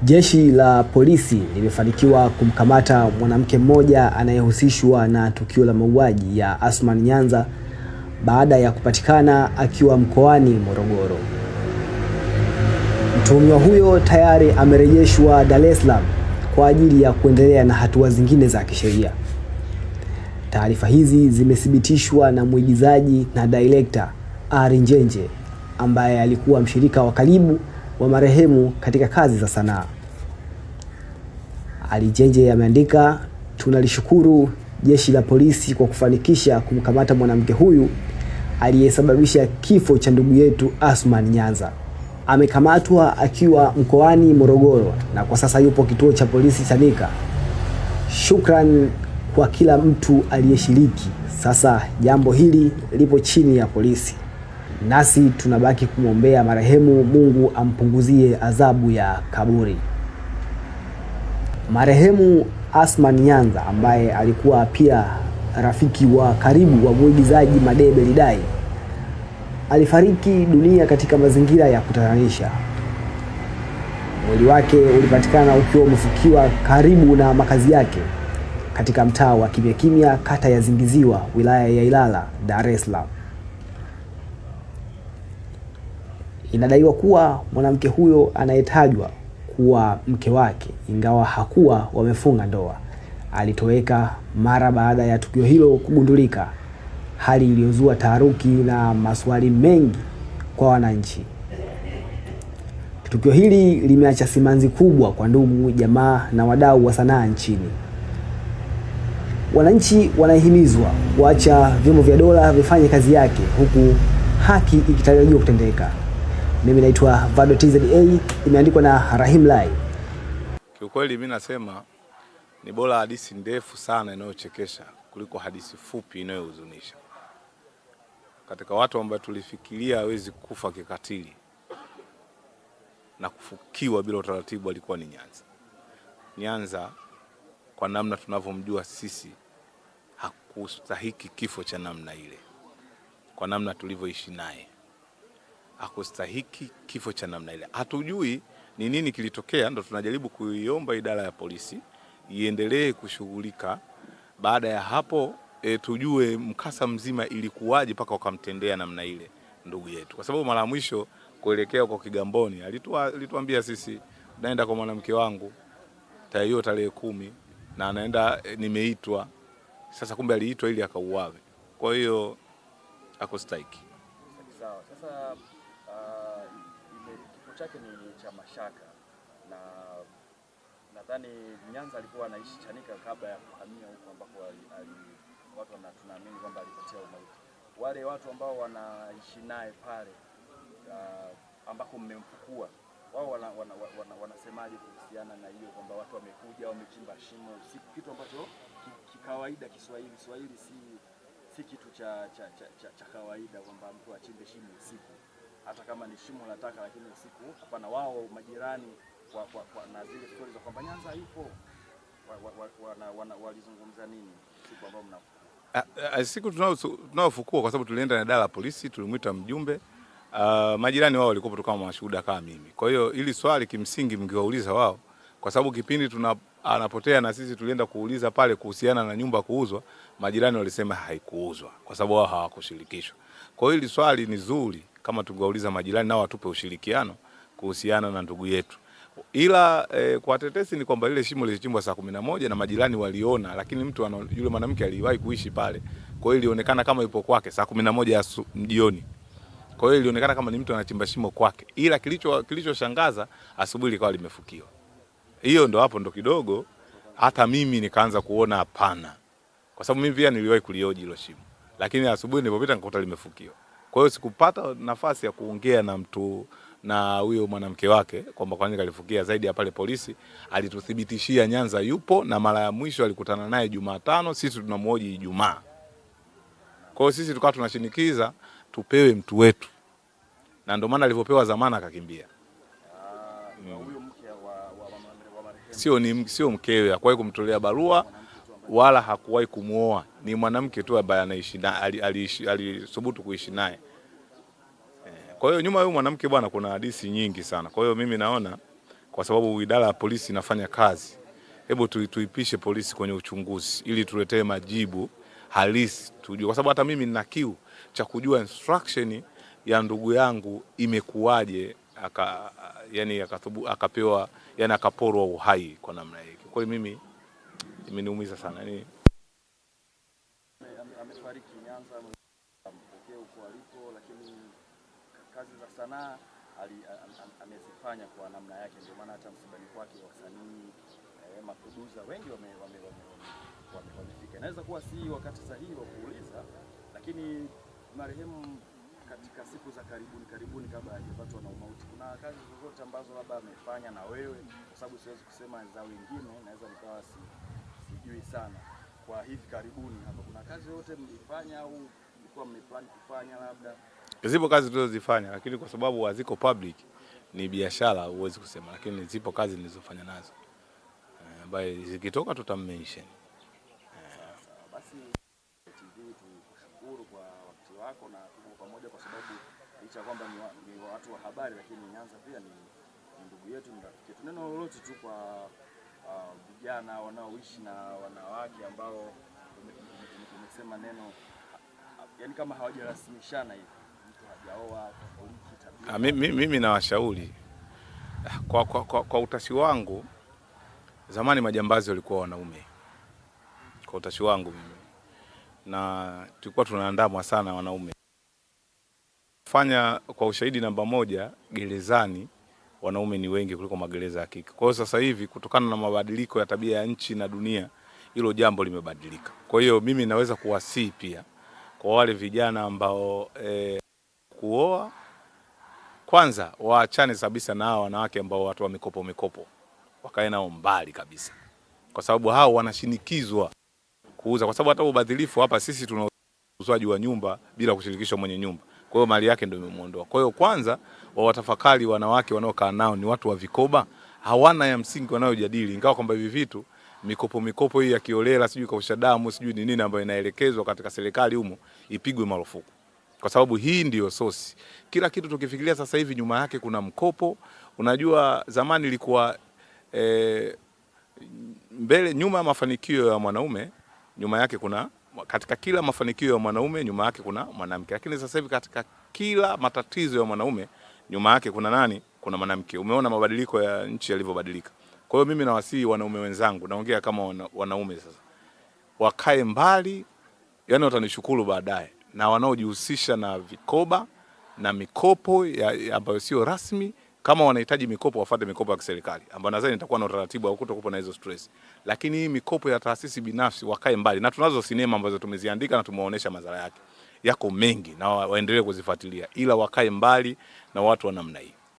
Jeshi la polisi limefanikiwa kumkamata mwanamke mmoja anayehusishwa na tukio la mauaji ya Athman Nyanza baada ya kupatikana akiwa mkoani Morogoro. Mtuhumiwa huyo tayari amerejeshwa Dar es Salaam kwa ajili ya kuendelea na hatua zingine za kisheria. Taarifa hizi zimethibitishwa na mwigizaji na director Ari Njenje ambaye alikuwa mshirika wa karibu wa marehemu katika kazi za sanaa. Ari Njenje ameandika, tunalishukuru jeshi la polisi kwa kufanikisha kumkamata mwanamke huyu aliyesababisha kifo cha ndugu yetu Athman Nyanza. Amekamatwa akiwa mkoani Morogoro na kwa sasa yupo kituo cha polisi Chanika. Shukran kwa kila mtu aliyeshiriki. Sasa jambo hili lipo chini ya polisi. Nasi tunabaki kumwombea marehemu, Mungu ampunguzie adhabu ya kaburi. Marehemu Athman Nyanza ambaye alikuwa pia rafiki wa karibu wa mwigizaji Madebe Lidai alifariki dunia katika mazingira ya kutatanisha. Mwili wake ulipatikana ukiwa umefukiwa karibu na makazi yake katika mtaa wa Kimya Kimya, kata ya Zingiziwa, wilaya ya Ilala, Dar es Salaam. Inadaiwa kuwa mwanamke huyo anayetajwa kuwa mke wake, ingawa hakuwa wamefunga ndoa, alitoweka mara baada ya tukio hilo kugundulika, hali iliyozua taharuki na maswali mengi kwa wananchi. Tukio hili limeacha simanzi kubwa kwa ndugu, jamaa na wadau wa sanaa nchini. Wananchi wanahimizwa kuacha vyombo vya dola vifanye kazi yake huku haki ikitarajiwa kutendeka. Mimi naitwa Vado TZA, imeandikwa na Rahim Lai. Kiukweli mimi nasema ni bora hadithi ndefu sana inayochekesha kuliko hadithi fupi inayohuzunisha. Katika watu ambao tulifikiria hawezi kufa kikatili na kufukiwa bila utaratibu alikuwa ni Nyanza. Nyanza kwa namna tunavyomjua sisi hakustahiki kifo cha namna ile. Kwa namna tulivyoishi naye hakustahiki kifo cha namna ile. Hatujui ni nini kilitokea, ndo tunajaribu kuiomba idara ya polisi iendelee kushughulika. Baada ya hapo tujue mkasa mzima ilikuwaje mpaka wakamtendea namna ile ndugu yetu. Kwa sababu mara mwisho kuelekea kwa Kigamboni alituambia sisi naenda kwa mwanamke wangu tarehe 10 na anaenda nimeitwa. Sasa kumbe aliitwa ili akauawe. Kwa hiyo hakustahiki. Sawa. Sasa kifo chake ni cha mashaka na nadhani Nyanza alikuwa anaishi Chanika kabla ya kuhamia huko ambako watu tunaamini kwamba alipatia umauti. Wale watu ambao wanaishi naye pale ambako mmemfukua, wao wanasemaje kuhusiana na hiyo kwamba watu wamekuja wamechimba shimo, si kitu ambacho kikawaida Kiswahili si kitu cha kawaida kwamba mtu achimbe shimo usiku, hata kama ni shimo la taka, lakini usiku hapana. Wao majirani na zile stories za kwamba Nyanza yupo walizungumza nini siku ambayo mnafukua? Siku tunaofukua kwa sababu tulienda na idara ya polisi, tulimuita mjumbe. Majirani wao walikuwa kama mashuhuda kama mimi. Kwa hiyo ili swali kimsingi mngewauliza wao, kwa sababu kipindi anapotea na sisi tulienda kuuliza pale kuhusiana na nyumba kuuzwa, majirani walisema haikuuzwa kwa sababu wao hawakushirikishwa. Kwa hiyo ili swali ni zuri kama tungeuliza majirani nao watupe ushirikiano kuhusiana na ndugu yetu. Ila kwa tetesi ni kwamba ile shimo lilichimbwa saa 11 na majirani waliona, lakini yule mwanamke aliwahi kuishi pale. Kwa hiyo ilionekana kama yupo kwake saa 11 jioni. Kwa hiyo ilionekana kama ni mtu anachimba shimo kwake. Ila kilichoshangaza asubuhi likawa limefukiwa. Hiyo ndo hapo ndo kidogo hata mimi nikaanza kuona hapana. Kwa sababu mimi pia niliwahi kulioji hilo shimo. Lakini asubuhi nilipopita nikakuta limefukiwa. Kwa hiyo sikupata nafasi ya kuongea na mtu na huyo mwanamke wake kwamba kwa nini kalifukia. Zaidi ya pale polisi alituthibitishia Nyanza yupo, na mara ya mwisho alikutana naye Jumatano, sisi tunamhoji Ijumaa. Kwa hiyo sisi tukawa tunashinikiza tupewe mtu wetu, na ndio maana alipopewa zamana akakimbia. Huyo mke wa marehemu sio mkewe, hakuwahi kumtolea barua wala hakuwahi kumuoa. Ni mwanamke tu ambaye anaishi na alisubutu kuishi naye. Kwa hiyo nyuma huyu mwanamke bwana kuna hadithi nyingi sana. Kwa hiyo mimi naona kwa sababu idara ya polisi inafanya kazi. Hebu tuipishe polisi kwenye uchunguzi ili tuletee majibu halisi tujue, kwa sababu hata mimi nina kiu cha kujua instruction ya ndugu yangu imekuwaje, akapewa yani akaporwa uhai kwa namna hii. Kwa hiyo mimi imeniumiza sana yani. Amefariki Nyanza, mpokea huko alipo, lakini kazi za sanaa amezifanya kwa namna yake, ndio maana hata msibani kwake wasanii maproducer wengi wamefika. Inaweza kuwa si wakati sahihi wa kuuliza, lakini marehemu katika siku za karibuni kabla hajapatwa na umauti, kuna kazi zozote ambazo labda amefanya na wewe? Kwa sababu siwezi kusema za wengine, naweza nikawa sijui sana. Kwa hivi karibuni hapa kuna kazi yote mlifanya au mlikuwa mmeplan kufanya? Labda zipo kazi tulizozifanya, lakini kwa sababu haziko public, ni biashara, huwezi kusema, lakini zipo kazi nilizofanya nazo ambaye zikitoka tutammention. Basi TV tukushukuru kwa wakati wako na tuko pamoja, kwa sababu licha kwamba ni watu wa habari, lakini Nyanza pia ni ndugu yetu, ni rafiki yetu. Neno lolote tu kwa vijana wanaoishi na wanawake ambao umesema neno yani kama hawajarasmishana hivi, mtu hajaoa, tabia? Mimi nawashauri kwa utashi wangu, zamani majambazi walikuwa wanaume. Kwa utashi wangu mimi, na tulikuwa tunaandamwa sana wanaume. Fanya kwa ushahidi namba moja, gerezani wanaume ni wengi kuliko magereza ya kike. Kwa hiyo sasa hivi kutokana na mabadiliko ya tabia ya nchi na dunia, hilo jambo limebadilika. Kwa hiyo mimi naweza kuwasihi pia kwa wale vijana ambao kuoa, kwanza waachane kabisa na hao wanawake ambao watu wa mikopo, wakae nao mbali kabisa, kwa sababu hao wanashinikizwa kuuza, kwa sababu hata ubadhilifu hapa sisi tuna uzaji wa nyumba bila kushirikishwa mwenye nyumba. Kwa hiyo mali yake ndio imemuondoa. Kwa hiyo kwanza watafakari wanawake wanaokaa nao ni watu wa vikoba, hawana ya msingi wanayojadili, ingawa kwamba hivi vitu mikopo hii ya kiolela, sijui kausha damu, sijui ni nini ambayo inaelekezwa katika serikali humo, ipigwe marufuku. Kwa sababu hii ndio sosi. Kila kitu tukifikiria sasa hivi nyuma yake kuna mkopo. Unajua zamani ilikuwa mbele nyuma ya mafanikio ya mwanaume, nyuma yake kuna, katika kila mafanikio ya mwanaume nyuma yake kuna mwanamke. Lakini sasa hivi katika kila matatizo ya mwanaume nyuma yake kuna nani? Kuna mwanamke. Umeona mabadiliko ya nchi yalivyobadilika. Kwa hiyo mimi nawasihi wanaume wenzangu, naongea kama wanaume sasa, wakae mbali, yani watanishukuru baadaye, na wanaojihusisha na vikoba na mikopo ambayo sio rasmi. Kama wanahitaji mikopo, wafuate mikopo ya kiserikali ambayo nadhani itakuwa na utaratibu au kutokuwa na hizo stress. Lakini hii mikopo ya taasisi binafsi wakae mbali, na tunazo sinema ambazo tumeziandika na tumewaonesha madhara yake. Yako mengi na waendelee kuzifuatilia, ila wakae mbali na watu wa namna hii.